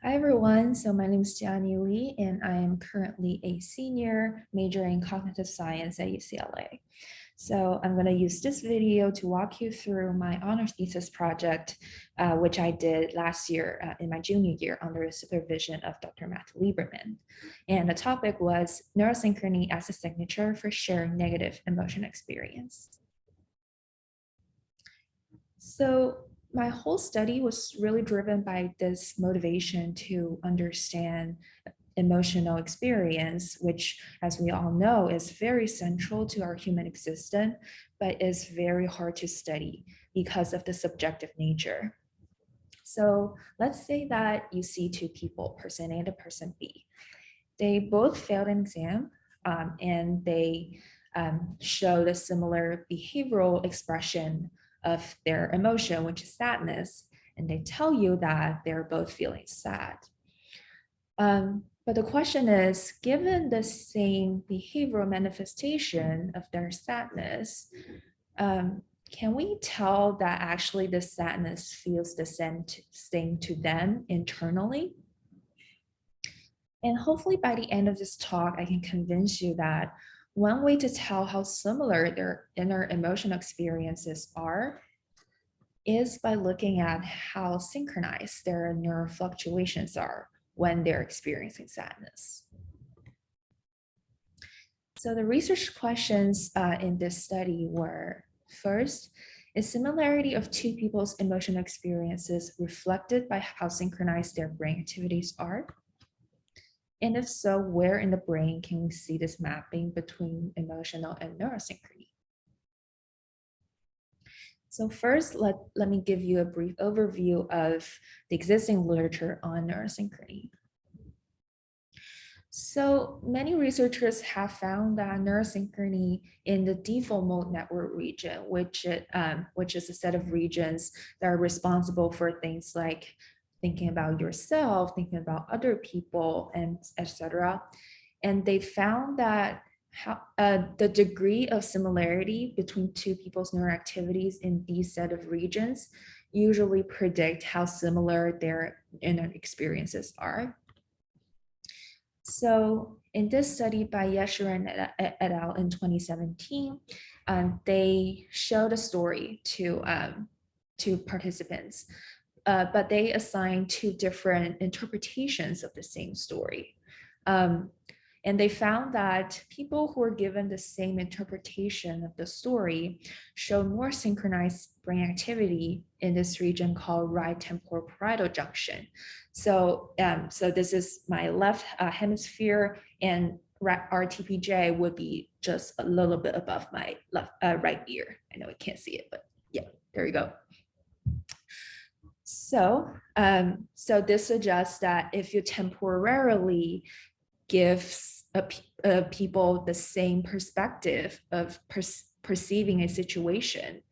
Hi everyone, so my name is Jiani Lee and I am currently a senior majoring in cognitive science at UCLA. So I'm going to use this video to walk you through my honors thesis project, which I did last year in my junior year under the supervision of Dr. Matthew Lieberman. And the topic was neurosynchrony as a signature for sharing negative emotion experience. So my whole study was really driven by this motivation to understand emotional experience, which, as we all know, is very central to our human existence, but is very hard to study because of the subjective nature. So let's say that you see two people, person A and person B. They both failed an exam and they showed a similar behavioral expression of their emotion, which is sadness, and they tell you that they're both feeling sad. But the question is, given the same behavioral manifestation of their sadness, can we tell that actually the sadness feels the same to them internally? And hopefully by the end of this talk, I can convince you that one way to tell how similar their inner emotional experiences are is by looking at how synchronized their neural fluctuations are when they're experiencing sadness. So the research questions in this study were, first, is similarity of two people's emotional experiences reflected by how synchronized their brain activities are? And if so, where in the brain can we see this mapping between emotional and neurosynchrony? So first, let me give you a brief overview of the existing literature on neurosynchrony. So many researchers have found that neurosynchrony in the default mode network region, which is a set of regions that are responsible for things like thinking about yourself, thinking about other people, and etc. And they found that the degree of similarity between two people's neural activities in these set of regions usually predict how similar their inner experiences are. So in this study by Yesherin et al. In 2017, they showed a story to participants, but they assigned two different interpretations of the same story. And they found that people who were given the same interpretation of the story showed more synchronized brain activity in this region called right temporoparietal junction. So, so this is my left hemisphere, and RTPJ would be just a little bit above my left right ear. I know we can't see it, but yeah, there you go. So, so this suggests that if you temporarily give people the same perspective of perceiving a situation,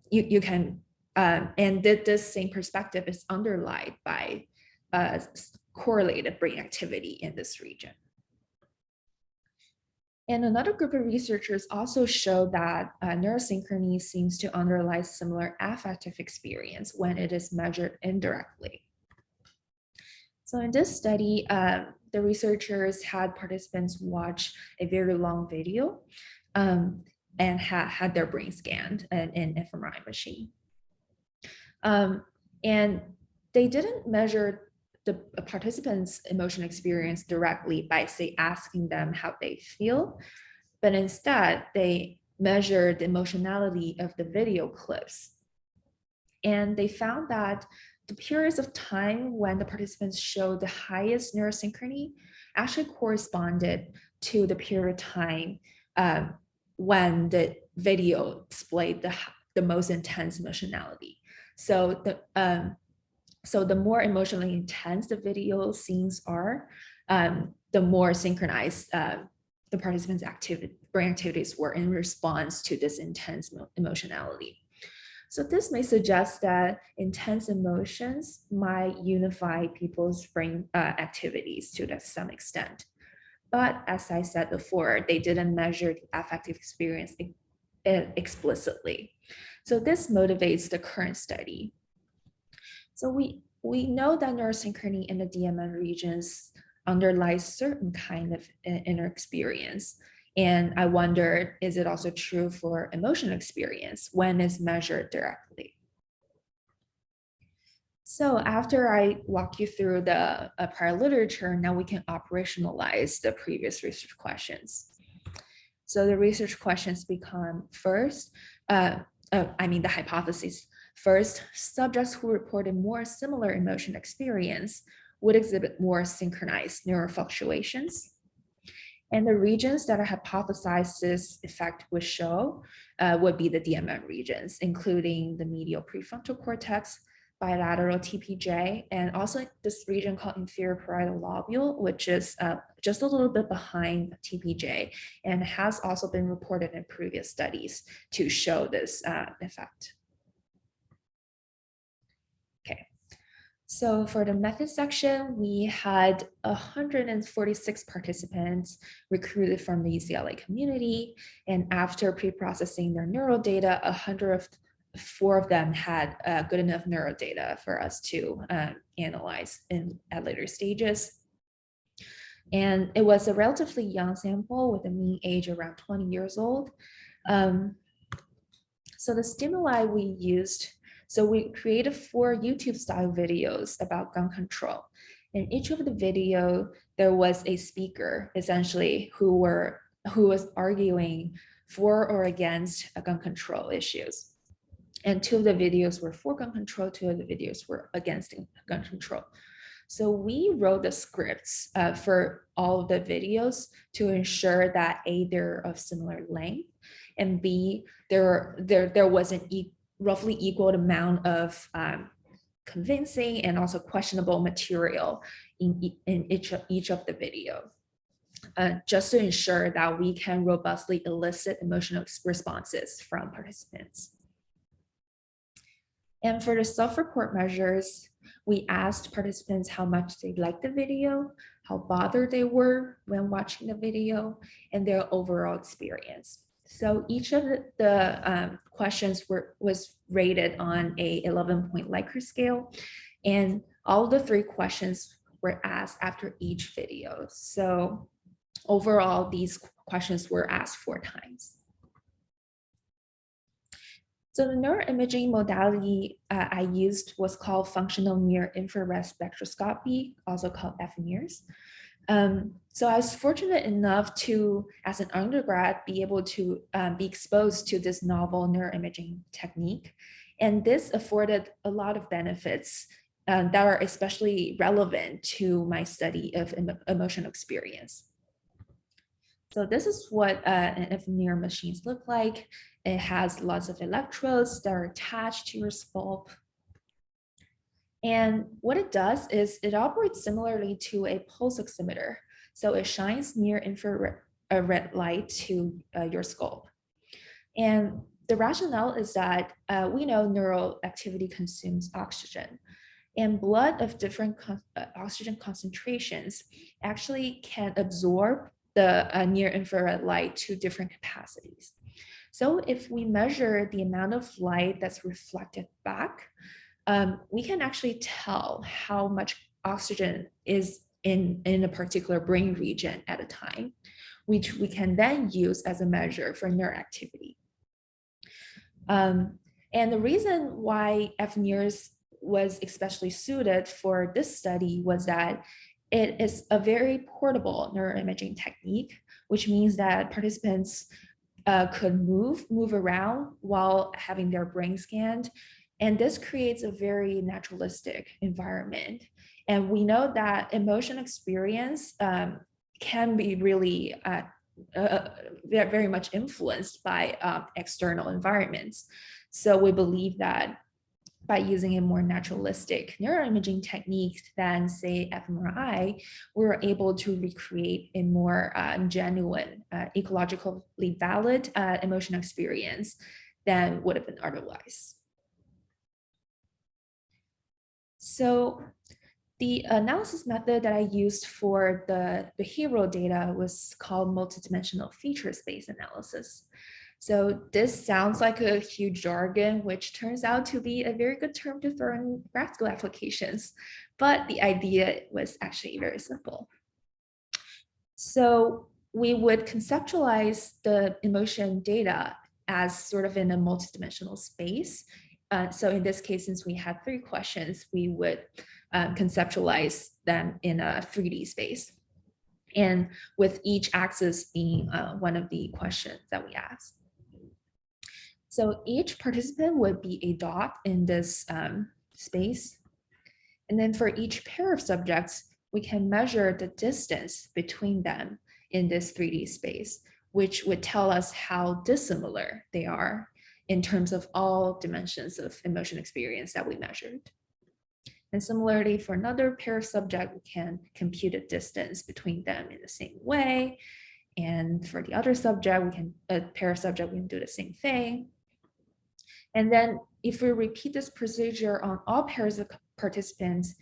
you can, and this same perspective is underlined by correlated brain activity in this region. And another group of researchers also showed that neurosynchrony seems to underlie similar affective experience when it is measured indirectly. So in this study, the researchers had participants watch a very long video and had their brain scanned in an fMRI machine. And they didn't measure the participants' emotional experience directly by, say, asking them how they feel, but instead they measured the emotionality of the video clips. And they found that the periods of time when the participants showed the highest neurosynchrony actually corresponded to the period of time when the video displayed the most intense emotionality. So the more emotionally intense the video scenes are, the more synchronized the participants' brain activities were in response to this intense emotionality. So this may suggest that intense emotions might unify people's brain activities to some extent. But as I said before, they didn't measure the affective experience explicitly. So this motivates the current study. So we know that neurosynchrony in the DMN regions underlies certain kind of inner experience. And I wondered, is it also true for emotional experience when it's measured directly? So after I walk you through the prior literature, now we can operationalize the previous research questions. So the research questions become first, the hypotheses. First, subjects who reported more similar emotion experience would exhibit more synchronized neural fluctuations. And the regions that are hypothesized this effect would show would be the DMN regions, including the medial prefrontal cortex, bilateral TPJ, and also this region called inferior parietal lobule, which is just a little bit behind TPJ, and has also been reported in previous studies to show this effect. Okay. So for the method section, we had 146 participants recruited from the UCLA community. And after pre-processing their neural data, 104 of them had good enough neural data for us to analyze at later stages. And it was a relatively young sample with a mean age around 20 years old. So the stimuli we used, so we created 4 YouTube style videos about gun control. In each of the video, there was a speaker essentially who was arguing for or against gun control issues. And 2 of the videos were for gun control, 2 of the videos were against gun control. So we wrote the scripts for all of the videos to ensure that A, they're of similar length, and B, there was an roughly equal amount of convincing and also questionable material in each of the video, just to ensure that we can robustly elicit emotional responses from participants. And for the self-report measures, we asked participants how much they liked the video, how bothered they were when watching the video, and their overall experience. So each of the questions was rated on a 11-point Likert scale, and all the 3 questions were asked after each video. So overall, these questions were asked 4 times. So the neuroimaging modality I used was called functional near-infrared spectroscopy, also called FNIRS. So I was fortunate enough to, as an undergrad, be able to be exposed to this novel neuroimaging technique. And this afforded a lot of benefits that are especially relevant to my study of emotional experience. So this is what an FNIR machines look like. It has lots of electrodes that are attached to your scalp. And what it does is it operates similarly to a pulse oximeter. So it shines near infrared light to your scalp. And the rationale is that we know neural activity consumes oxygen, and blood of different oxygen concentrations actually can absorb the near infrared light to different capacities. So if we measure the amount of light that's reflected back, we can actually tell how much oxygen is in a particular brain region at a time, which we can then use as a measure for neural activity. And the reason why FNIRS was especially suited for this study was that it is a very portable neuroimaging technique, which means that participants could move around while having their brain scanned. And this creates a very naturalistic environment. And we know that emotion experience can be really very much influenced by external environments. So we believe that by using a more naturalistic neuroimaging technique than, say, fMRI, we were able to recreate a more genuine, ecologically valid emotional experience than would have been otherwise. So the analysis method that I used for the behavioral data was called multidimensional feature space analysis. So this sounds like a huge jargon, which turns out to be a very good term to throw in grad school applications. But the idea was actually very simple. So we would conceptualize the emotion data as sort of in a multidimensional space. So in this case, since we had 3 questions, we would conceptualize them in a 3D space. And with each axis being one of the questions that we asked. So each participant would be a dot in this space. And then for each pair of subjects, we can measure the distance between them in this 3D space, which would tell us how dissimilar they are in terms of all dimensions of emotion experience that we measured. And similarly, for another pair of subjects, we can compute a distance between them in the same way. And for the other subject, a pair of subjects, we can do the same thing. And then if we repeat this procedure on all pairs of participants,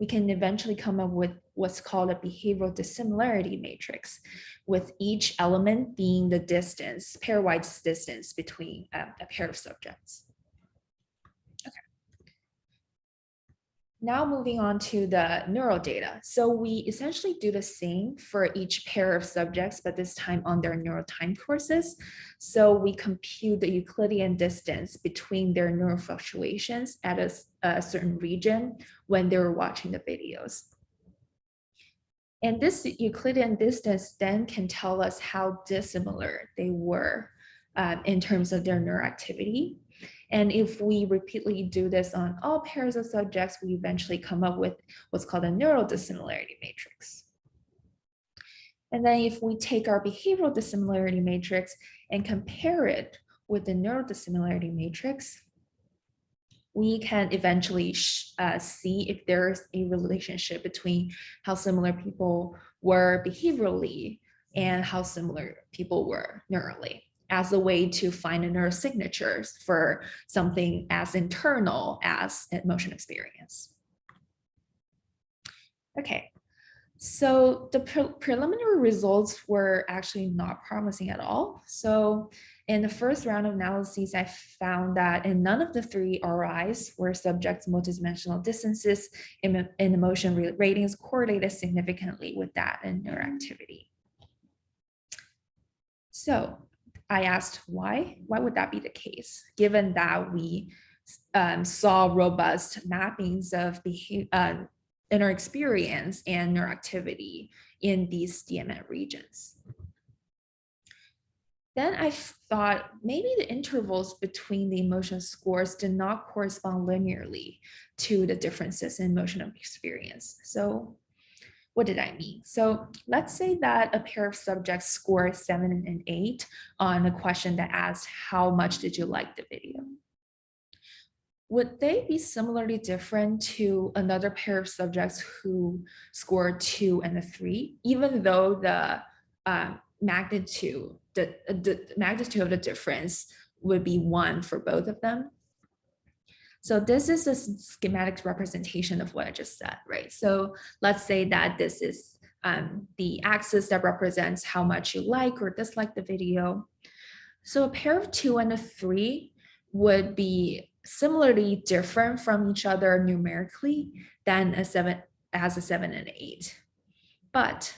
we can eventually come up with what's called a behavioral dissimilarity matrix, with each element being the distance, pairwise distance between a pair of subjects. Okay. Now moving on to the neural data. So we essentially do the same for each pair of subjects, but this time on their neural time courses. So we compute the Euclidean distance between their neural fluctuations at a certain region when they were watching the videos. And this Euclidean distance then can tell us how dissimilar they were in terms of their neural activity. And if we repeatedly do this on all pairs of subjects, we eventually come up with what's called a neural dissimilarity matrix. And then if we take our behavioral dissimilarity matrix and compare it with the neural dissimilarity matrix, we can eventually see if there's a relationship between how similar people were behaviorally and how similar people were neurally, as a way to find the neural signatures for something as internal as emotion experience. Okay, so the preliminary results were actually not promising at all. So in the first round of analyses, I found that in none of the 3 RIs were subjects' multidimensional distances in emotion ratings correlated significantly with that in neuroactivity. So I asked why? Why would that be the case, given that we saw robust mappings of inner experience and neuroactivity in these DMN regions? Then I thought maybe the intervals between the emotion scores did not correspond linearly to the differences in emotional experience. So what did I mean? So let's say that a pair of subjects scored 7 and 8 on a question that asked, how much did you like the video? Would they be similarly different to another pair of subjects who scored 2 and a 3, even though the magnitude of the difference would be 1 for both of them? So this is a schematic representation of what I just said, right? So let's say that this is the axis that represents how much you like or dislike the video. So a pair of 2 and a 3 would be similarly different from each other numerically than a 7 and 8. But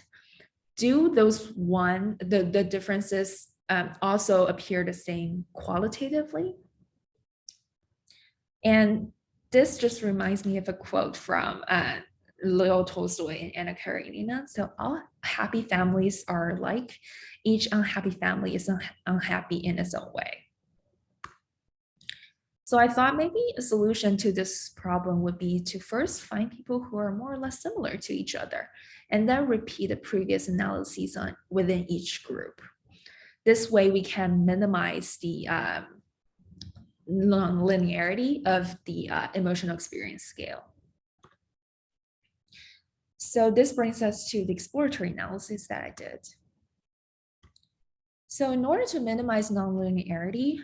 do those the differences also appear the same qualitatively? And this just reminds me of a quote from Leo Tolstoy and Anna Karenina. So all happy families are alike. Each unhappy family is unhappy in its own way. So I thought maybe a solution to this problem would be to first find people who are more or less similar to each other, and then repeat the previous analyses within each group. This way we can minimize the non-linearity of the emotional experience scale. So this brings us to the exploratory analysis that I did. So in order to minimize nonlinearity,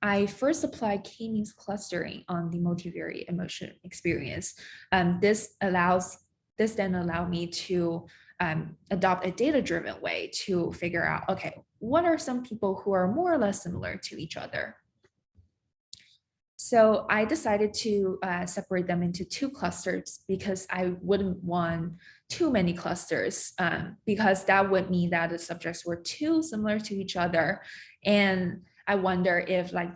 I first applied k-means clustering on the multivariate emotion experience. This then allowed me to adopt a data-driven way to figure out, okay, what are some people who are more or less similar to each other? So I decided to separate them into 2 clusters because I wouldn't want too many clusters because that would mean that the subjects were too similar to each other. And I wonder if like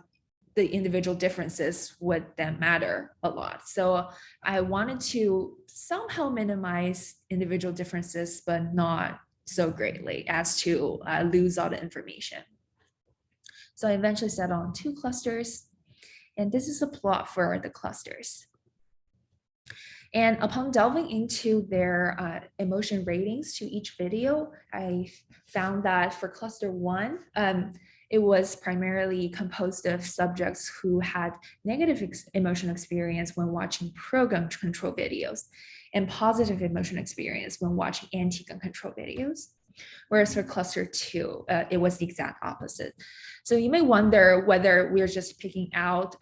the individual differences would then matter a lot. So I wanted to somehow minimize individual differences, but not so greatly as to lose all the information. So I eventually settled on 2 clusters. And this is a plot for the clusters. And upon delving into their emotion ratings to each video, I found that for cluster 1, it was primarily composed of subjects who had negative emotion experience when watching pro-gun control videos and positive emotion experience when watching anti-gun control videos. Whereas for cluster 2, it was the exact opposite. So you may wonder whether we're just picking out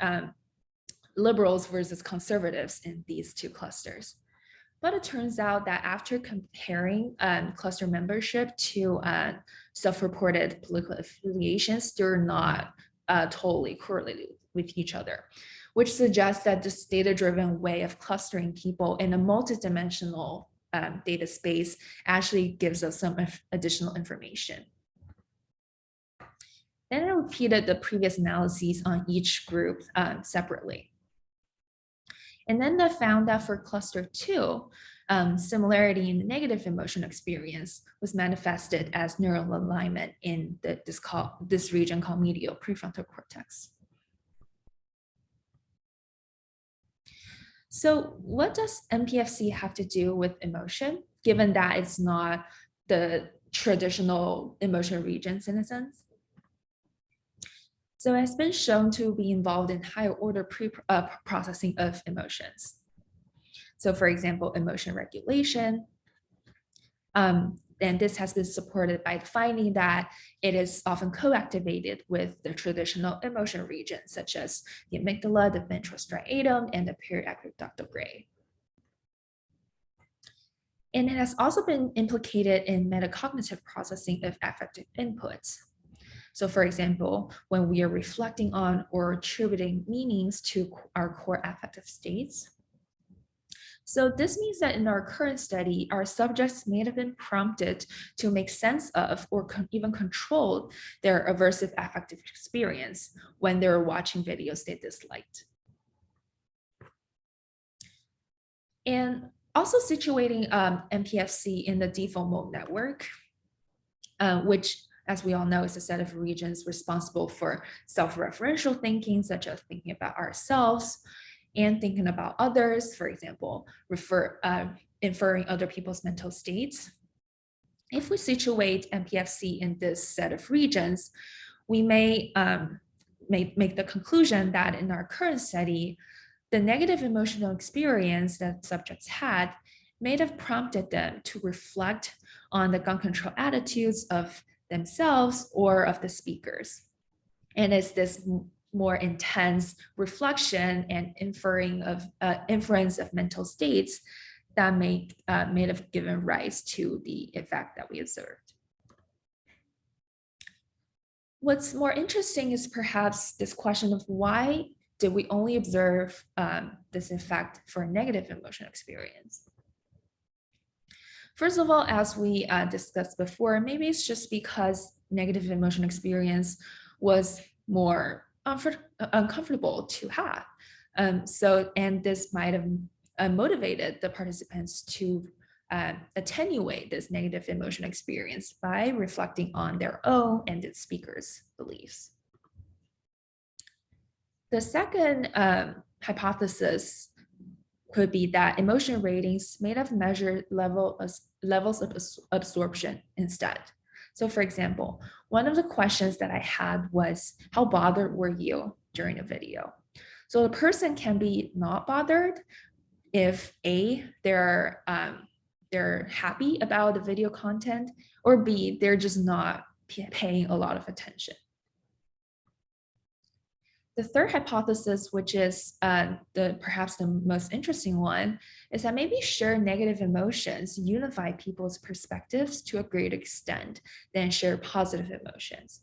liberals versus conservatives in these 2 clusters. But it turns out that after comparing cluster membership to self-reported political affiliations, they're not totally correlated with each other, which suggests that this data-driven way of clustering people in a multidimensional data space actually gives us some additional information. Then I repeated the previous analyses on each group separately. And then I found that for cluster 2, similarity in the negative emotion experience was manifested as neural alignment in this region called medial prefrontal cortex. So what does mPFC have to do with emotion, given that it's not the traditional emotion regions in a sense? So it's been shown to be involved in higher order processing of emotions. So for example, emotion regulation. And this has been supported by the finding that it is often co-activated with the traditional emotion regions, such as the amygdala, the ventral striatum, and the periaqueductal gray. And it has also been implicated in metacognitive processing of affective inputs. So for example, when we are reflecting on or attributing meanings to our core affective states. So this means that in our current study, our subjects may have been prompted to make sense of or even control their aversive affective experience when they're watching videos they disliked. And also situating mPFC in the default mode network, which, as we all know, is a set of regions responsible for self-referential thinking, such as thinking about ourselves and thinking about others, for example, inferring other people's mental states. If we situate mPFC in this set of regions, we may make the conclusion that in our current study, the negative emotional experience that subjects had may have prompted them to reflect on the gun control attitudes of themselves or of the speakers. And it's this more intense reflection and inference of mental states that may have given rise to the effect that we observed. What's more interesting is perhaps this question of why did we only observe this effect for a negative emotion experience? First of all, as we discussed before, maybe it's just because negative emotion experience was more uncomfortable to have. And this might have motivated the participants to attenuate this negative emotion experience by reflecting on their own and the speaker's beliefs. The second hypothesis could be that emotion ratings may have measured levels of absorption instead. So for example, one of the questions that I had was, how bothered were you during a video? So the person can be not bothered if A, they're happy about the video content, or B, they're just not paying a lot of attention. The third hypothesis, which is perhaps the most interesting one, is that maybe shared negative emotions unify people's perspectives to a greater extent than shared positive emotions.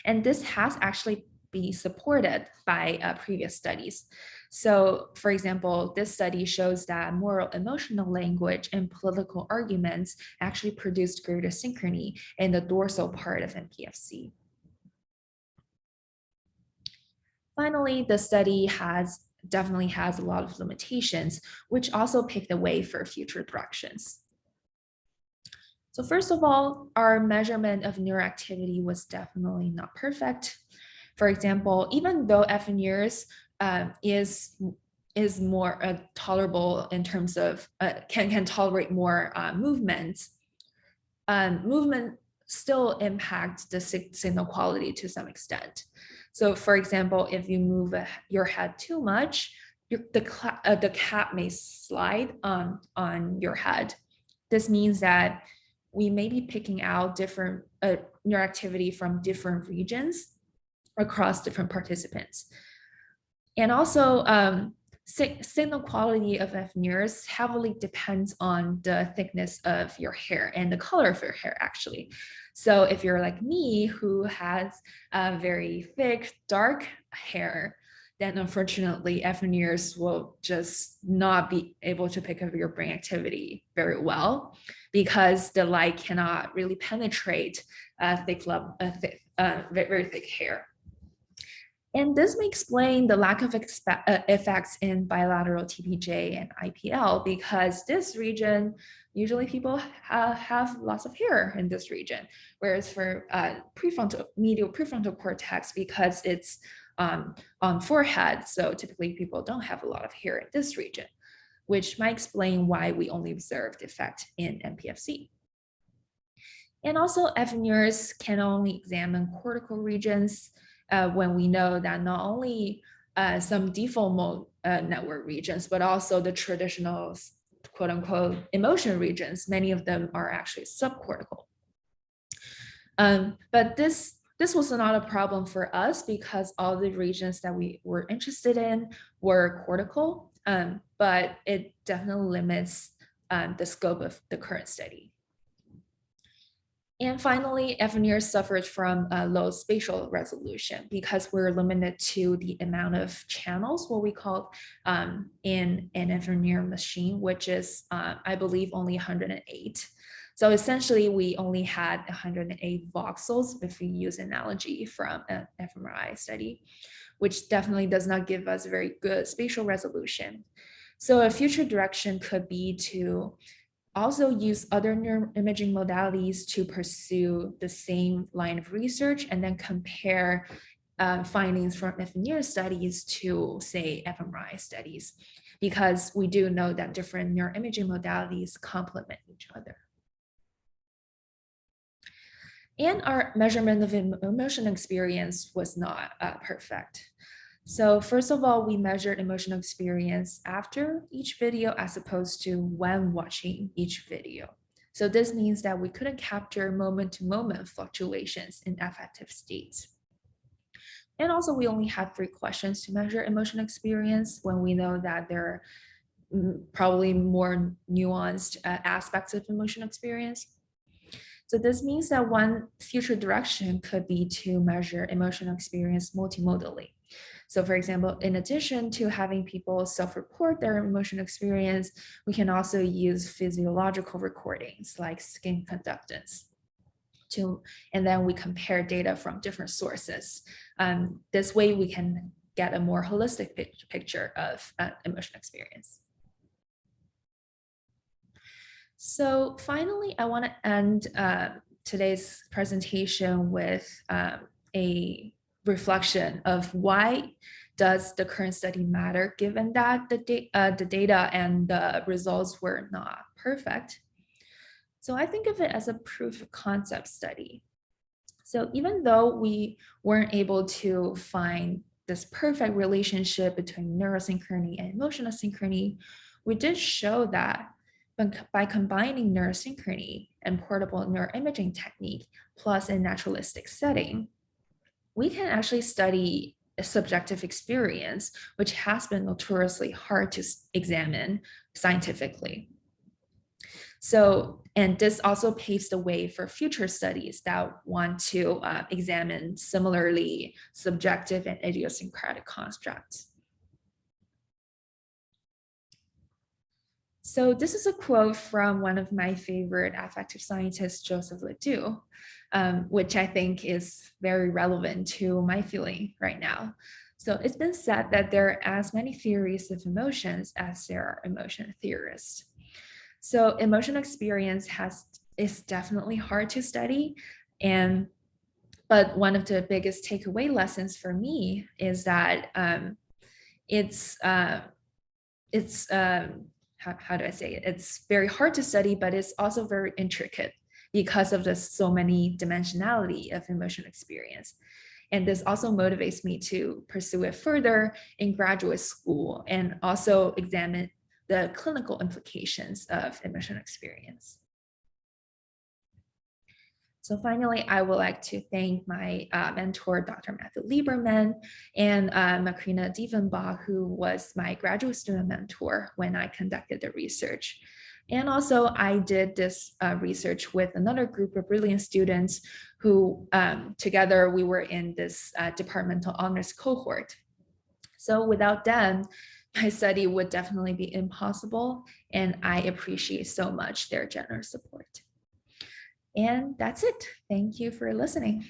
And this has actually been supported by previous studies. So, for example, this study shows that moral emotional language and political arguments actually produced greater synchrony in the dorsal part of mPFC. Finally, the study definitely has a lot of limitations, which also paved the way for future directions. So first of all, our measurement of neuroactivity was definitely not perfect. For example, even though FNIRS is more tolerable in terms of can tolerate more movement still impacts the signal quality to some extent. So for example, if you move your head too much, the cap may slide on your head. This means that we may be picking out different neuroactivity from different regions across different participants. And also, signal quality of FNIRS heavily depends on the thickness of your hair and the color of your hair, actually. So if you're like me, who has a very thick, dark hair, then unfortunately, FNIRS will just not be able to pick up your brain activity very well because the light cannot really penetrate very thick hair. And this may explain the lack of effects in bilateral TPJ and IPL because this region, usually people have lots of hair in this region, whereas for medial prefrontal cortex, because it's on forehead, so typically people don't have a lot of hair in this region, which might explain why we only observed effect in mPFC. And also FNIRS can only examine cortical regions when we know that not only some default mode network regions, but also the traditional quote unquote emotion regions, many of them are actually subcortical. But this was not a problem for us because all the regions that we were interested in were cortical, but it definitely limits the scope of the current study. And finally, FNIRS suffers from low spatial resolution because we're limited to the amount of channels, what we call in an FNIR machine, which is, I believe, only 108. So essentially, we only had 108 voxels if we use analogy from an fMRI study, which definitely does not give us very good spatial resolution. So a future direction could be to also use other neuroimaging modalities to pursue the same line of research and then compare findings from FNIRS studies to, say, fMRI studies, because we do know that different neuroimaging modalities complement each other. And our measurement of emotion experience was not perfect. So first of all, we measured emotional experience after each video as opposed to when watching each video. So this means that we couldn't capture moment-to-moment fluctuations in affective states. And also we only had 3 questions to measure emotional experience when we know that there are probably more nuanced aspects of emotional experience. So this means that one future direction could be to measure emotional experience multimodally. So for example, in addition to having people self-report their emotional experience, we can also use physiological recordings like skin conductance and then we compare data from different sources. This way we can get a more holistic picture of emotional experience. So finally, I want to end today's presentation with a reflection of why does the current study matter, given that the data and the results were not perfect. So I think of it as a proof of concept study. So even though we weren't able to find this perfect relationship between neurosynchrony and emotional synchrony, we did show that by combining neurosynchrony and portable neuroimaging technique plus a naturalistic setting, we can actually study subjective experience, which has been notoriously hard to examine scientifically. So, and this also paves the way for future studies that want to examine similarly subjective and idiosyncratic constructs. So this is a quote from one of my favorite affective scientists, Joseph Ledoux, which I think is very relevant to my feeling right now. So it's been said that there are as many theories of emotions as there are emotion theorists. So emotional experience is definitely hard to study, but one of the biggest takeaway lessons for me is that how do I say it? It's very hard to study, but it's also very intricate because of the so many dimensionality of emotional experience. And this also motivates me to pursue it further in graduate school and also examine the clinical implications of emotional experience. So finally, I would like to thank my mentor, Dr. Matthew Lieberman, and Macrina Dievenbach, who was my graduate student mentor when I conducted the research. And also, I did this research with another group of brilliant students who together we were in this departmental honors cohort. So without them, my study would definitely be impossible, and I appreciate so much their generous support. And that's it. Thank you for listening.